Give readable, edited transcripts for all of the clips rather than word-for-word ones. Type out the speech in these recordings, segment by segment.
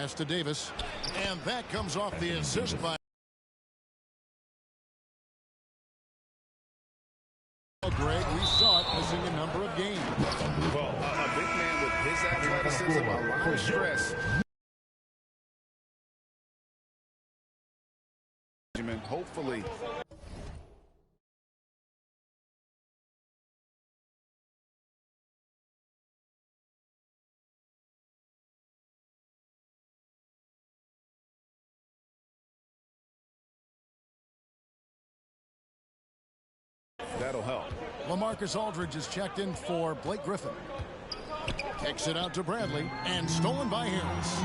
pass to Davis. And that comes off the assist by Greg. We saw it missing a number of games. Well, a big man with his athleticism, a lot of stress. Hopefully. That'll help. LaMarcus Aldridge is checked in for Blake Griffin. Kicks it out to Bradley and stolen by Harris.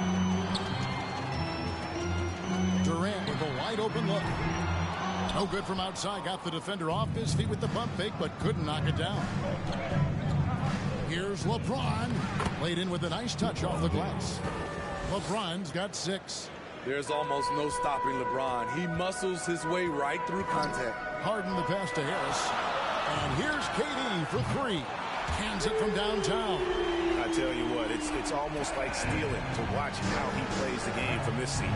Durant with a wide open look. No good from outside. Got the defender off his feet with the pump fake, but couldn't knock it down. Here's LeBron. Laid in with a nice touch off the glass. LeBron's got 6. There's almost no stopping LeBron. He muscles his way right through contact. Harden the pass to Harris. And here's KD for 3. Hands it from downtown. I tell you what, it's almost like stealing to watch how he plays the game from this seat.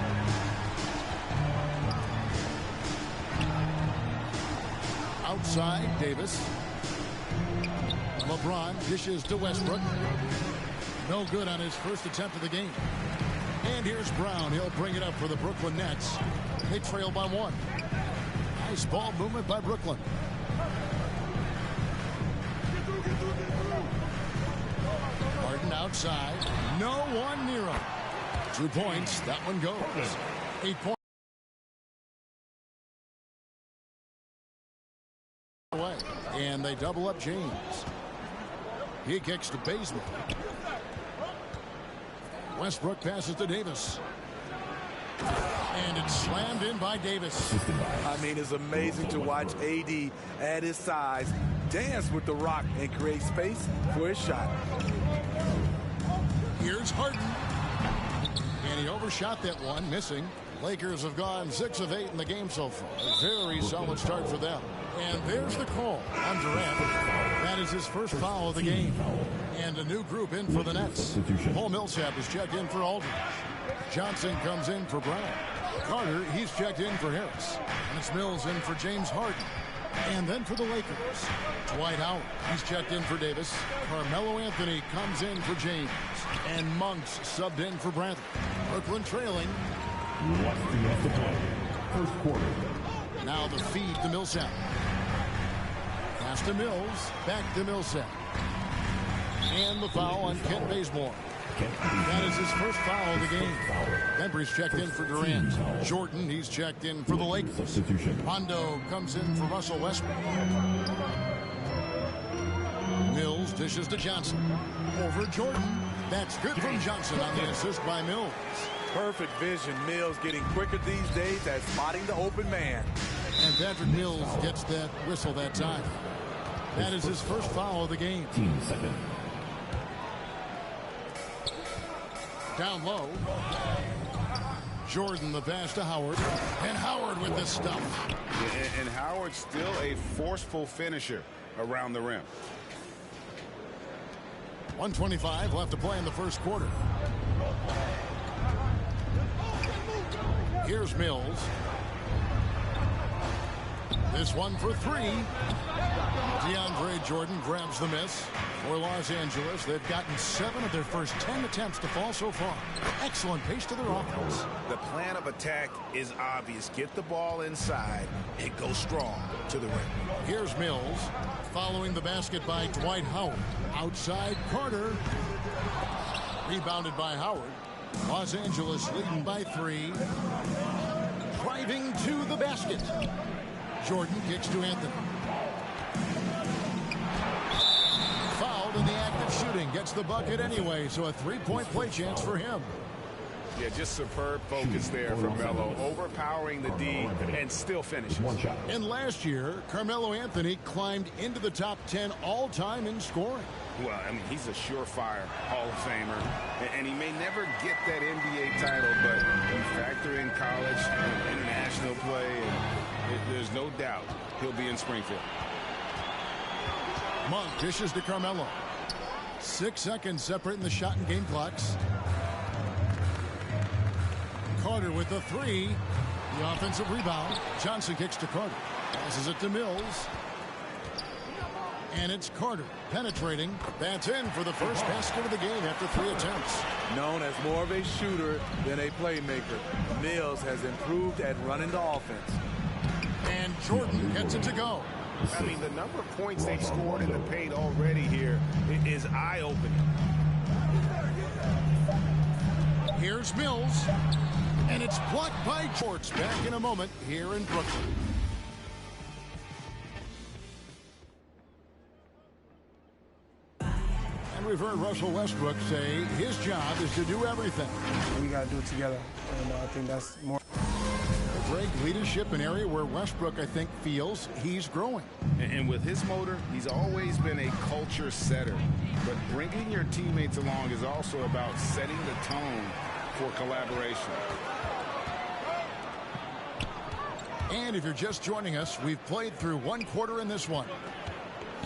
Outside, Davis. LeBron dishes to Westbrook. No good on his first attempt of the game. And here's Brown. He'll bring it up for the Brooklyn Nets. They trail by 1. Nice ball movement by Brooklyn. Harden outside. No one near him. 2 points. That one goes. 8 points. Away. And they double up James. He kicks to Bazemore. Westbrook passes to Davis. And it's slammed in by Davis. I mean, it's amazing to watch AD at his size dance with the rock and create space for his shot. Here's Harden. And he overshot that one, missing. Lakers have gone 6 of 8 in the game so far. A very solid start for them. And there's the call on Durant. That is his first foul of the game. And a new group in for the Nets. Paul Millsap is checked in for Aldridge. Johnson comes in for Brown. Carter, he's checked in for Harris. And it's Mills in for James Harden. And then for the Lakers, Dwight Howard, he's checked in for Davis. Carmelo Anthony comes in for James. And Monks subbed in for Bradley. Brooklyn trailing. What's the rest of play? First quarter. Now the feed to Millsap. Pass to Mills. Back to Millsap. And the foul on Kent Bazemore. That is his first foul of the game. Denver's checked in for Durant. Jordan, he's checked in for the Lakers. Rondo comes in for Russell Westbrook. Mills dishes to Johnson. Over Jordan. That's good from Johnson on the assist by Mills. Perfect vision. Mills getting quicker these days at spotting the open man. And Patrick Mills gets that whistle that time. That is his first foul of the game. Down low. Jordan the pass to Howard. And Howard with the stuff. And Howard's still a forceful finisher around the rim. 1:25 left to play in the first quarter. Here's Mills. This one for 3. DeAndre Jordan grabs the miss. For Los Angeles, they've gotten 7 of their first 10 attempts to fall so far. Excellent pace to their offense. The plan of attack is obvious. Get the ball inside and go strong to the rim. Here's Mills. Following the basket by Dwight Howard. Outside Carter. Rebounded by Howard. Los Angeles leading by 3. Driving to the basket. Jordan kicks to Anthony. Fouled in the act of shooting. Gets the bucket anyway, so a 3-point play chance for him. Yeah, just superb focus there for Melo. Overpowering the D and still finishes. And last year, Carmelo Anthony climbed into the top 10 all-time in scoring. Well, I mean, he's a surefire Hall of Famer, and he may never get that NBA title, but you factor in college and international play, and there's no doubt he'll be in Springfield. Monk dishes to Carmelo. 6 seconds separating the shot and game clocks. Carter with the three. The offensive rebound. Johnson kicks to Carter. Passes it to Mills. And it's Carter penetrating. That's in for the first basket of the game after 3 attempts. Known as more of a shooter than a playmaker, Mills has improved at running the offense. And Jordan gets it to go. I mean, the number of points they've scored in the paint already here is eye-opening. Here's Mills. And it's blocked by Jorts. Back in a moment here in Brooklyn. And we've heard Russell Westbrook say his job is to do everything. We got to do it together. And I think that's more. Great leadership, an area where Westbrook, I think, feels he's growing. And with his motor, he's always been a culture setter. But bringing your teammates along is also about setting the tone for collaboration. And if you're just joining us, we've played through 1 quarter in this one.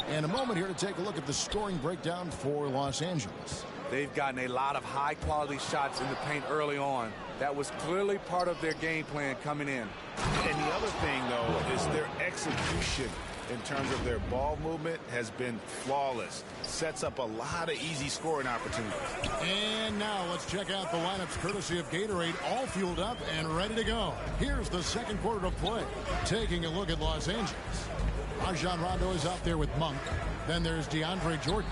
And a moment here to take a look at the scoring breakdown for Los Angeles. They've gotten a lot of high-quality shots in the paint early on. That was clearly part of their game plan coming in. And the other thing, though, is their execution in terms of their ball movement has been flawless. Sets up a lot of easy scoring opportunities. And now let's check out the lineups courtesy of Gatorade, all fueled up and ready to go. Here's the second quarter of play. Taking a look at Los Angeles. Rajon Rondo is out there with Monk. Then there's DeAndre Jordan.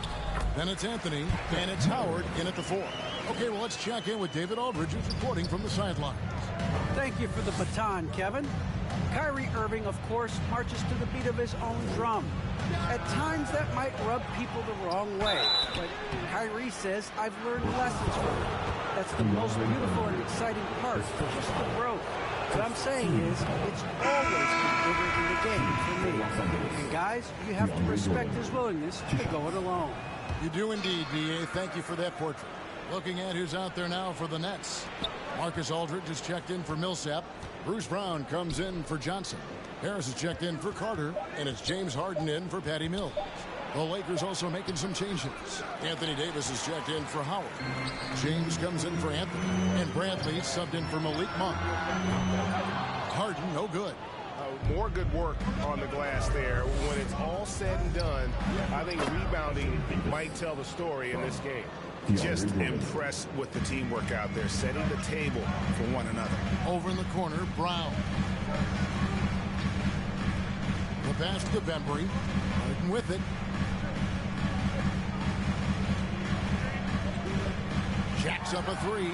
Then it's Anthony, and it's Howard in at the 4. Okay, well, let's check in with David Aldridge, who's reporting from the sidelines. Thank you for the baton, Kevin. Kyrie Irving, of course, marches to the beat of his own drum. At times, that might rub people the wrong way, but Kyrie says, I've learned lessons from it. That's the most beautiful and exciting part, just the growth. What I'm saying is, it's always been bigger than the game for me. And guys, you have to respect his willingness to go it alone. You do indeed, D.A. Thank you for that portrait. Looking at who's out there now for the Nets. Marcus Aldridge has checked in for Millsap. Bruce Brown comes in for Johnson. Harris has checked in for Carter. And it's James Harden in for Patty Mills. The Lakers also making some changes. Anthony Davis has checked in for Howard. James comes in for Anthony. And Bradley subbed in for Malik Monk. Harden, no good. More good work on the glass there. When it's all said and done, I think rebounding might tell the story in this game. Just impressed with the teamwork out there, setting the table for one another. Over in the corner, Brown. The pass to Bembry. Harden with it. Jacks up a 3.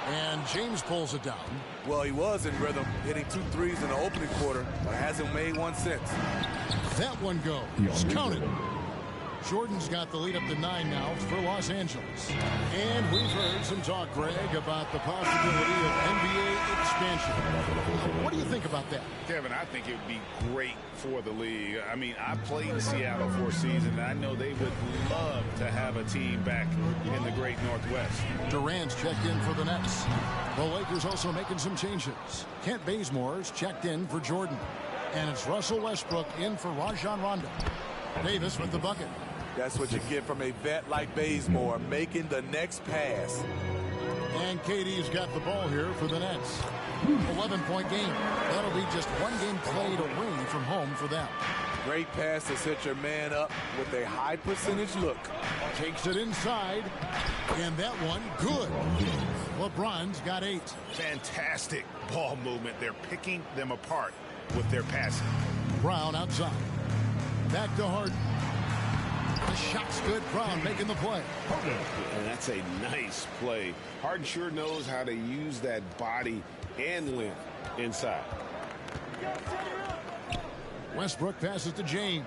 And James pulls it down. Well, he was in rhythm, hitting 2 threes in the opening quarter, but hasn't made one since. That one goes. Count it. Jordan's got the lead up to 9 now for Los Angeles. And we've heard some talk, Greg, about the possibility of NBA expansion. What do you think about that? Kevin, I think it would be great for the league. I mean, I played in Seattle for a season, and I know they would love to have a team back in the great Northwest. Durant's checked in for the Nets. The Lakers also making some changes. Kent Bazemore's checked in for Jordan. And it's Russell Westbrook in for Rajon Rondo. Davis with the bucket. That's what you get from a vet like Bazemore, making the next pass. And KD's got the ball here for the Nets. 11-point game. That'll be just 1 game played away from home for them. Great pass to set your man up with a high percentage look. Takes it inside. And that one, good. LeBron's got 8. Fantastic ball movement. They're picking them apart with their passing. Brown outside. Back to Harden. The shot's good. Brown making the play. And that's a nice play. Harden sure knows how to use that body and length inside. Westbrook passes to James.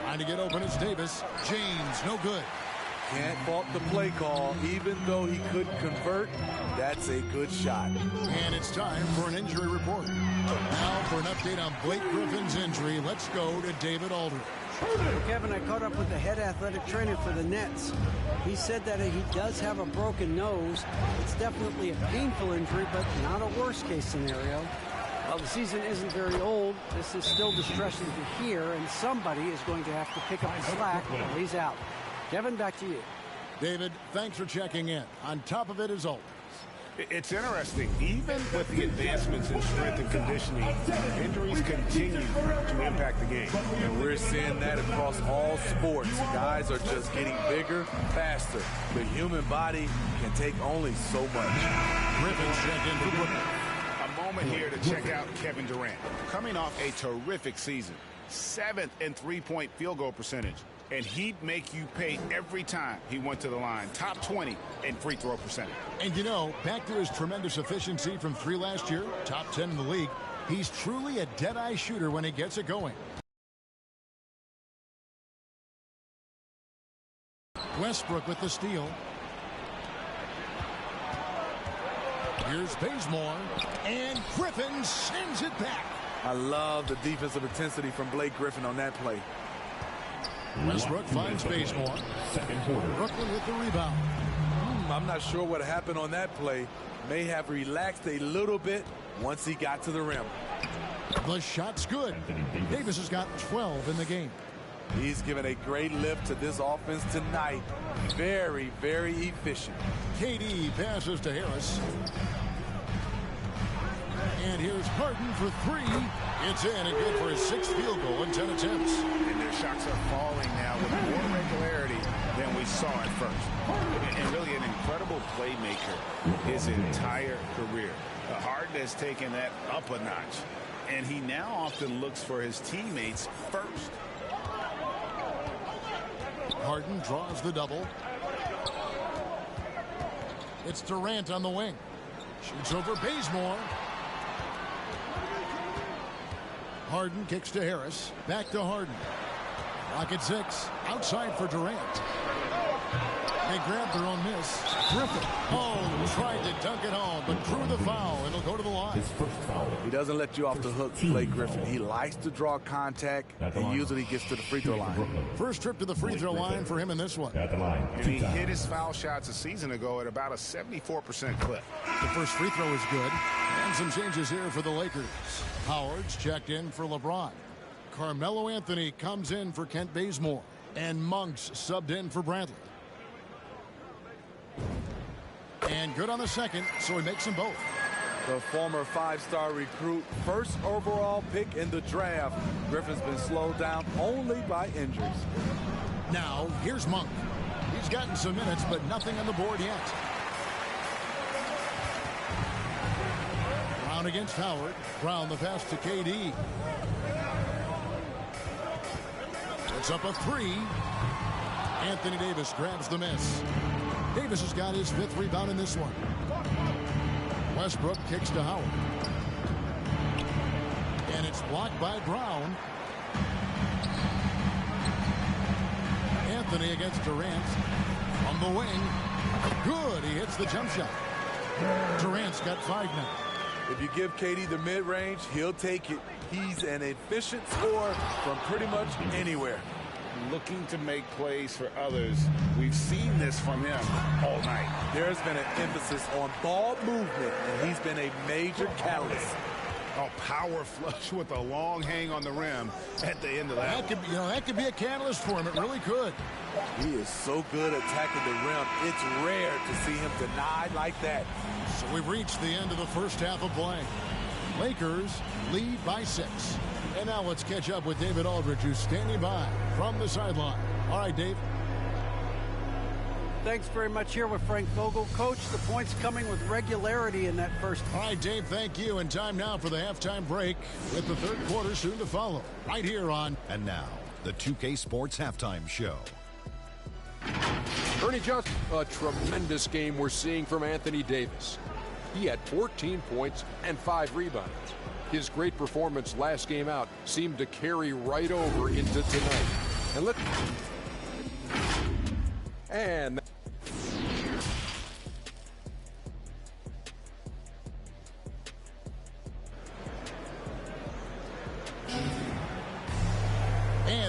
Trying to get open, it's Davis. James, no good. Can't fault the play call. Even though he couldn't convert, that's a good shot. And it's time for an injury report. Now for an update on Blake Griffin's injury, let's go to David Aldridge. Well, Kevin, I caught up with the head athletic trainer for the Nets. He said that he does have a broken nose. It's definitely a painful injury, but not a worst-case scenario. While the season isn't very old, this is still distressing to hear, and somebody is going to have to pick up the slack while he's out. Kevin, back to you. David, thanks for checking in. On top of it, as always. It's interesting. Even with the advancements in strength and conditioning, injuries continue to impact the game. And we're seeing that across all sports. Guys are just getting bigger, faster. The human body can take only so much. Griffin's checked in for Brooklyn. A moment here to check out Kevin Durant. Coming off a terrific season. 7th in three-point field goal percentage. And he'd make you pay every time he went to the line. Top 20 in free throw percentage. And you know, back to his tremendous efficiency from 3 last year, top 10 in the league, he's truly a dead-eye shooter when he gets it going. Westbrook with the steal. Here's Bazemore, and Griffin sends it back. I love the defensive intensity from Blake Griffin on that play. Westbrook finds Bazemore. Second quarter. Brooklyn with the rebound. I'm not sure what happened on that play. May have relaxed a little bit once he got to the rim. The shot's good. Davis has got 12 in the game. He's given a great lift to this offense tonight. Very, very efficient. KD passes to Harris. And here's Harden for 3. It's in and good for his 6th field goal in 10 attempts. And their shots are falling now with more regularity than we saw at first. And really an incredible playmaker his entire career. Harden has taken that up a notch. And he now often looks for his teammates first. Harden draws the double. It's Durant on the wing. Shoots over Bazemore. Harden kicks to Harris. Back to Harden. Rocket 6. Outside for Durant. They grab their own miss. Griffin. Oh, tried to dunk it home, but drew the foul. It'll go to the line. His first foul. He doesn't let you off the hook, Blake Griffin. He likes to draw contact and usually gets to the free throw line. First trip to the free throw line for him in this one. At the line. And he hit his foul shots a season ago at about a 74% clip. The first free throw is good. And some changes here for the Lakers. Howard's checked in for LeBron. Carmelo Anthony comes in for Kent Bazemore. And Monk's subbed in for Bradley. And good on the second, so he makes them both. The former 5-star recruit, first overall pick in the draft. Griffin's been slowed down only by injuries. Now, here's Monk. He's gotten some minutes, but nothing on the board yet. Brown against Howard. Brown the pass to KD. It's up a 3. Anthony Davis grabs the miss. Davis has got his 5th rebound in this one. Westbrook kicks to Howard. And it's blocked by Brown. Anthony against Durant. On the wing. Good. He hits the jump shot. Durant's got 5 now. If you give KD the mid-range, he'll take it. He's an efficient scorer from pretty much anywhere. Looking to make plays for others. We've seen this from him all night. There's been an emphasis on ball movement, and he's been a major catalyst. A power flush with a long hang on the rim at the end of that. That could be a catalyst for him. It really could. He is so good attacking the rim. It's rare to see him denied like that. So we've reached the end of the first half of play. Lakers lead by 6. And now let's catch up with David Aldridge, who's standing by from the sideline. All right, Dave. Thanks very much. Here with Frank Vogel. Coach, the points coming with regularity in that first. All right, Dave, thank you. And time now for the halftime break with the third quarter soon to follow. Right here on. And now, the 2K Sports Halftime Show. Ernie Johnson, a tremendous game we're seeing from Anthony Davis. He had 14 points and 5 rebounds. His great performance last game out seemed to carry right over into tonight. And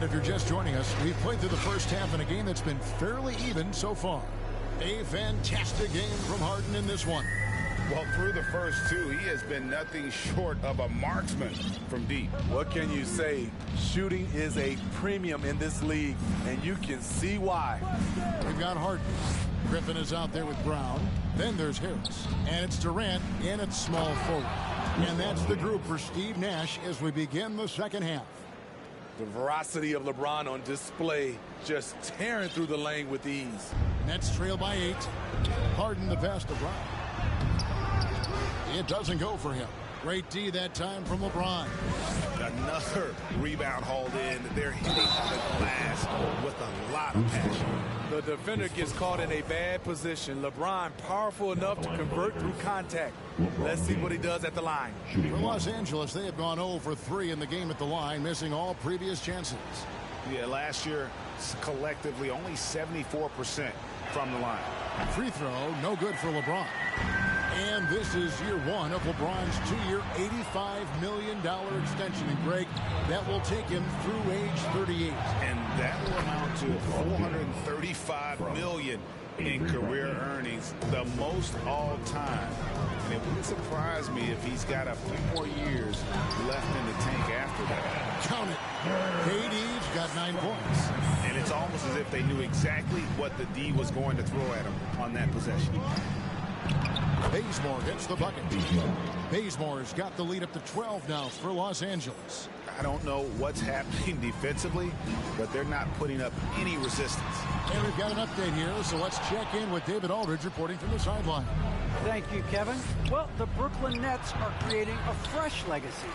if you're just joining us, we've played through the first half in a game that's been fairly even so far. A fantastic game from Harden in this one. Well, through the first 2, he has been nothing short of a marksman from deep. What can you say? Shooting is a premium in this league, and you can see why. We've got Harden. Griffin is out there with Brown. Then there's Harris. And it's Durant in at small forward. And that's the group for Steve Nash as we begin the second half. The veracity of LeBron on display, just tearing through the lane with ease. Nets trail by 8. Harden the pass to Brown. It doesn't go for him. Great D that time from LeBron. Another rebound hauled in. They're hitting the glass with a lot of passion. The defender gets caught in a bad position. LeBron powerful enough to convert through contact. Let's see what he does at the line. For Los Angeles, they have gone 0 for 3 in the game at the line, missing all previous chances. Yeah, last year, collectively, only 74% from the line. Free throw, no good for LeBron. And this is year 1 of LeBron's 2-year, $85 million extension. And Greg, that will take him through age 38. And that will amount to $435 million in career earnings, the most all time. And it wouldn't surprise me if he's got a few more years left in the tank after that. Count it. KD's got 9 points. And it's almost as if they knew exactly what the D was going to throw at him on that possession. Bazemore gets the bucket. Bazemore's got the lead up to 12 now for Los Angeles. I don't know what's happening defensively, but they're not putting up any resistance. And we've got an update here, so let's check in with David Aldridge reporting from the sideline. Thank you, Kevin. Well, the Brooklyn Nets are creating a fresh legacy.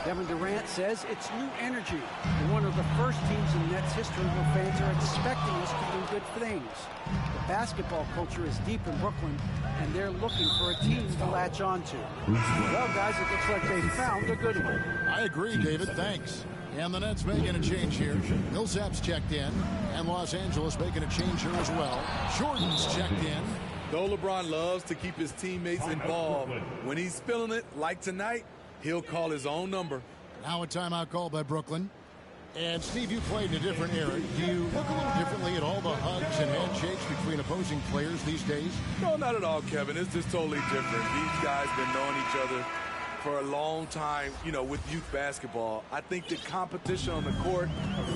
Kevin Durant says it's new energy. We're one of the first teams in Nets history where fans are expecting us to do good things. The basketball culture is deep in Brooklyn, and they're looking for a team to latch on to. Well, guys, it looks like they found a good one. I agree, David. Thanks. And the Nets making a change here. Millsap's checked in, and Los Angeles making a change here as well. Jordan's checked in. Though LeBron loves to keep his teammates involved, when he's feeling it, like tonight, he'll call his own number. Now a timeout called by Brooklyn. And, Steve, you played in a different era. Do you look a little differently at all the hugs and handshakes between opposing players these days? No, not at all, Kevin. It's just totally different. These guys been knowing each other for a long time, you know, with youth basketball. I think the competition on the court,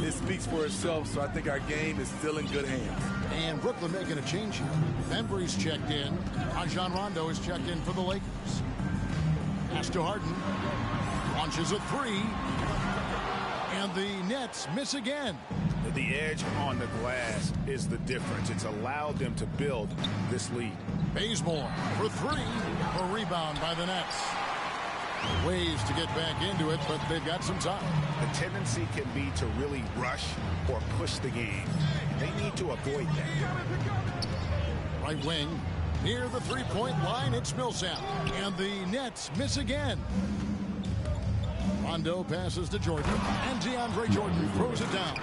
it speaks for itself, so I think our game is still in good hands. And Brooklyn making a change here. Bembry's checked in. Rajon Rondo is checked in for the Lakers. Pass to Harden. Launches a 3. And the Nets miss again. The edge on the glass is the difference. It's allowed them to build this lead. Bazemore for 3. A rebound by the Nets. Ways to get back into it, but they've got some time. The tendency can be to really rush or push the game. They need to avoid that. Right wing. Near the three-point line, it's Millsap. And the Nets miss again. Rondo passes to Jordan, and DeAndre Jordan throws it down.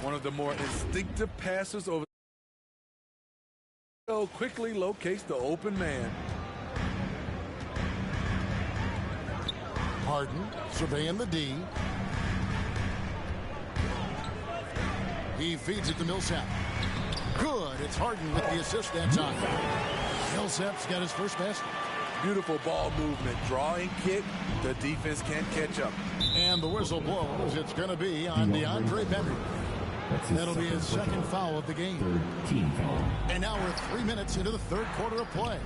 One of the more instinctive passes over. So quickly locates the open man. Harden surveying the D. He feeds it to Millsap. Good. It's Harden with the assist that time. Millsap's got his first basket. Beautiful ball movement. Drawing kick. The defense can't catch up. And the whistle blows. It's going to be on DeAndre Bembry. That'll be his second foul of the game. And now we're 3 minutes into the third quarter of play.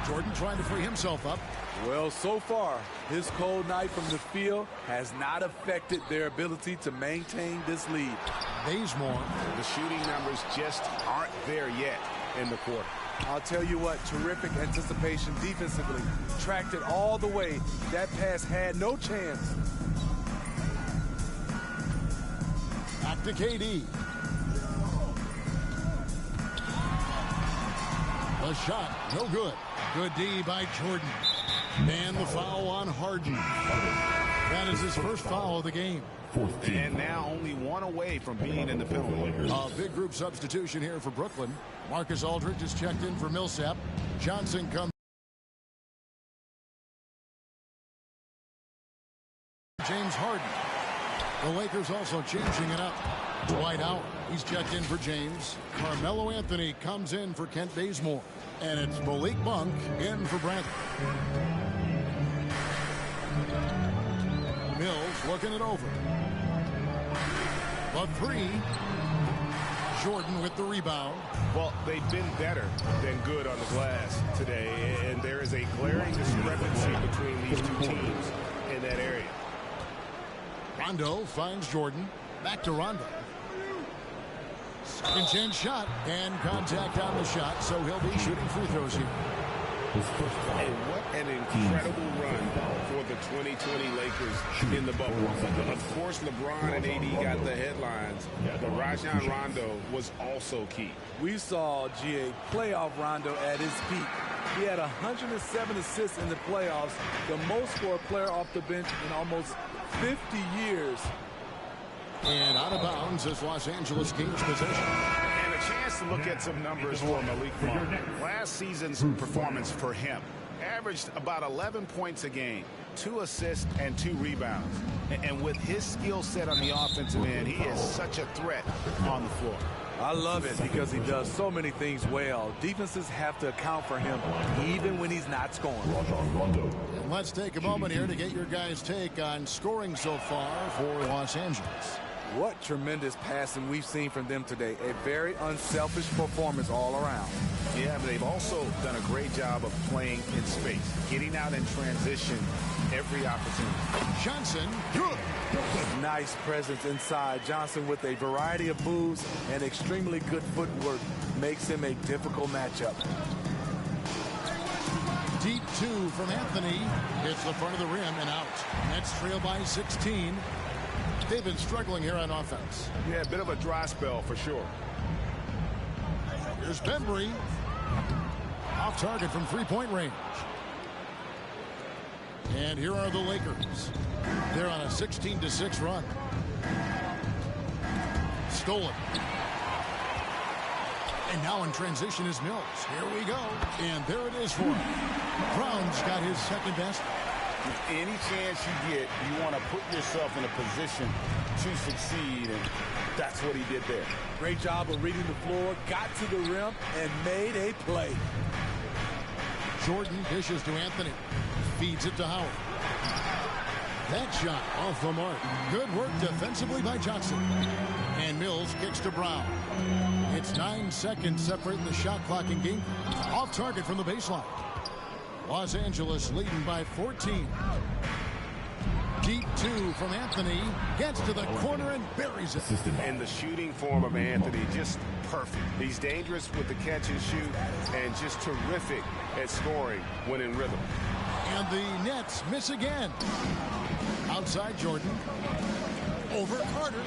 Jordan trying to free himself up. Well, so far, his cold night from the field has not affected their ability to maintain this lead. Bazemore. The shooting numbers just aren't there yet in the quarter. I'll tell you what, terrific anticipation defensively. Tracked it all the way. That pass had no chance. Back to KD. The shot, no good. Good D by Jordan. And the foul on Harden. That is his first foul of the game. And now only one away from being in the penalty. A big group substitution here for Brooklyn. Marcus Aldridge is checked in for Millsap. Johnson comes. James Harden. The Lakers also changing it up. Dwight Howard. He's checked in for James. Carmelo Anthony comes in for Kent Bazemore. And it's Malik Monk in for Bradley. Mills looking it over. The 3. Jordan with the rebound. Well, they've been better than good on the glass today, and there is a glaring discrepancy between these two teams in that area. Rondo finds Jordan. Back to Rondo. Second chance shot, and contact on the shot, so he'll be shooting free throws here. And what an incredible run for the 2020 Lakers in the bubble. Of course, LeBron and AD got the headlines, but Rajon Rondo was also key. We saw G.A. playoff Rondo at his peak. He had 107 assists in the playoffs, the most for a player off the bench in almost 50 years. And out of bounds is Los Angeles Kings possession. And a chance to look at some numbers for Malik Monk. Last season's performance for him averaged about 11 points a game, 2 assists and 2 rebounds. And with his skill set on the offensive end, he is such a threat on the floor. I love it because he does so many things well. Defenses have to account for him even when he's not scoring. And let's take a moment here to get your guys' take on scoring so far for Los Angeles. What tremendous passing we've seen from them today. A very unselfish performance all around. Yeah, but they've also done a great job of playing in space, getting out in transition every opportunity. Johnson, good. Nice presence inside. Johnson with a variety of moves and extremely good footwork makes him a difficult matchup. Deep 2 from Anthony. Hits the front of the rim and out. Nets trail by 16. They've been struggling here on offense. Yeah, a bit of a dry spell for sure. Here's Bembry. Off target from three-point range. And here are the Lakers. They're on a 16-6 run. Stolen. And now in transition is Mills. Here we go. And there it is for him. Brown's got his second best. Any chance you get, you want to put yourself in a position to succeed, and that's what he did there. Great job of reading the floor, got to the rim, and made a play. Jordan dishes to Anthony. Feeds it to Howard. That shot off the mark. Good work defensively by Johnson. And Mills kicks to Brown. It's 9 seconds separating the shot clock and game. Off target from the baseline. Los Angeles leading by 14. Deep 2 from Anthony. Gets to the corner and buries it. And the shooting form of Anthony, just perfect. He's dangerous with the catch and shoot and just terrific at scoring when in rhythm. And the Nets miss again. Outside Jordan. Over Carter.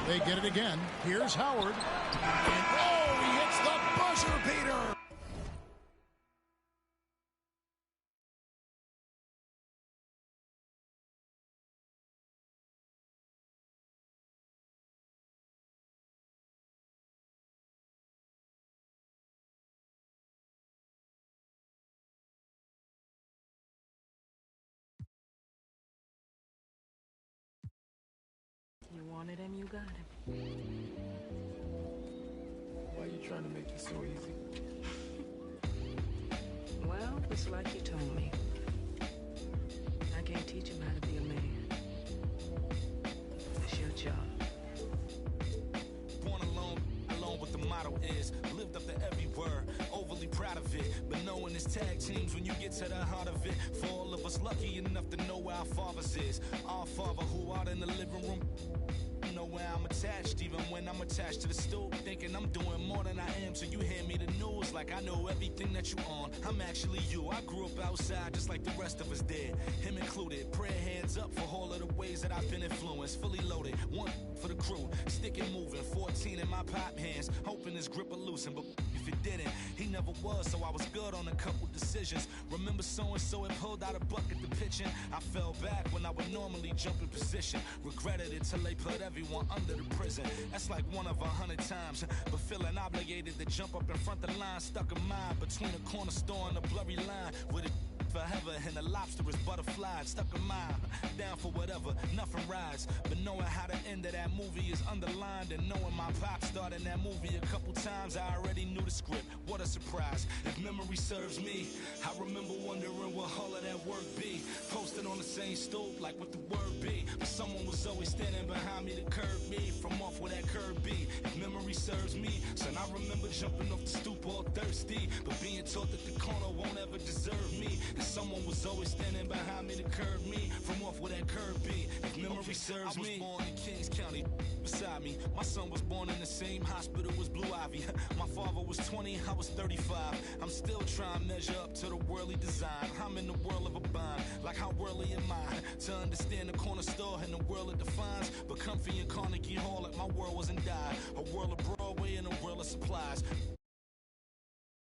They get it again. Here's Howard. And oh, he hits the buzzer beater. You wanted him, you got him. Why are you trying to make it so easy? Well, it's like you told me. I can't teach him how to be a man. It's your job. Born alone what the motto is. Lived up to every word, overly proud of it. But knowing it's tag teams when you get to the heart of it. For all of us lucky enough to know where our fathers is. Our father who out in the living room. Know where I'm attached, even when I'm attached to the stool. Thinking I'm doing more than I am, so you hand me the news like I know everything that you on. I'm actually you. I grew up outside just like the rest of us did, him included. Prayer hands up for all of the ways that I've been influenced. Fully loaded, one for the crew, stick it moving. 14 in my pop hands, hoping his grip will loosen, but if it didn't, he never was, so I was good on a couple decisions. Remember so-and-so had pulled out a bucket to pitching. I fell back when I would normally jump in position. Regretted it till they put everyone under the prison. That's like 1 of 100 times. But feeling obligated to jump up in front of the line, stuck a mind between a corner store and a blurry line. With it forever and the lobster is butterflied. Stuck a mind, down for whatever, nothing rides. But knowing how the end of that movie is underlined, and knowing my pop starred in that movie a couple times, I already knew the script. What a surprise. If memory serves me, I remember wondering what all of that that work be. Posted on the same stoop, like what the word be. But someone was always standing behind me to curb me from off where that curb be. If memory serves me, son, I remember jumping off the stoop all thirsty, but being taught that the corner won't ever deserve me. And someone was always standing behind me to curb me from off where that curb be. If memory serves me. I was born in Kings County. Beside me, my son was born in the same hospital as Blue Ivy. My father was 20, I was 35. I'm still trying to measure up to the worldly design. I'm in the world of a bind, like how worldly am I? To understand the corner store and the world it defines. But comfy in Carnegie Hall, like my world wasn't die. A world of Broadway and a world of supplies.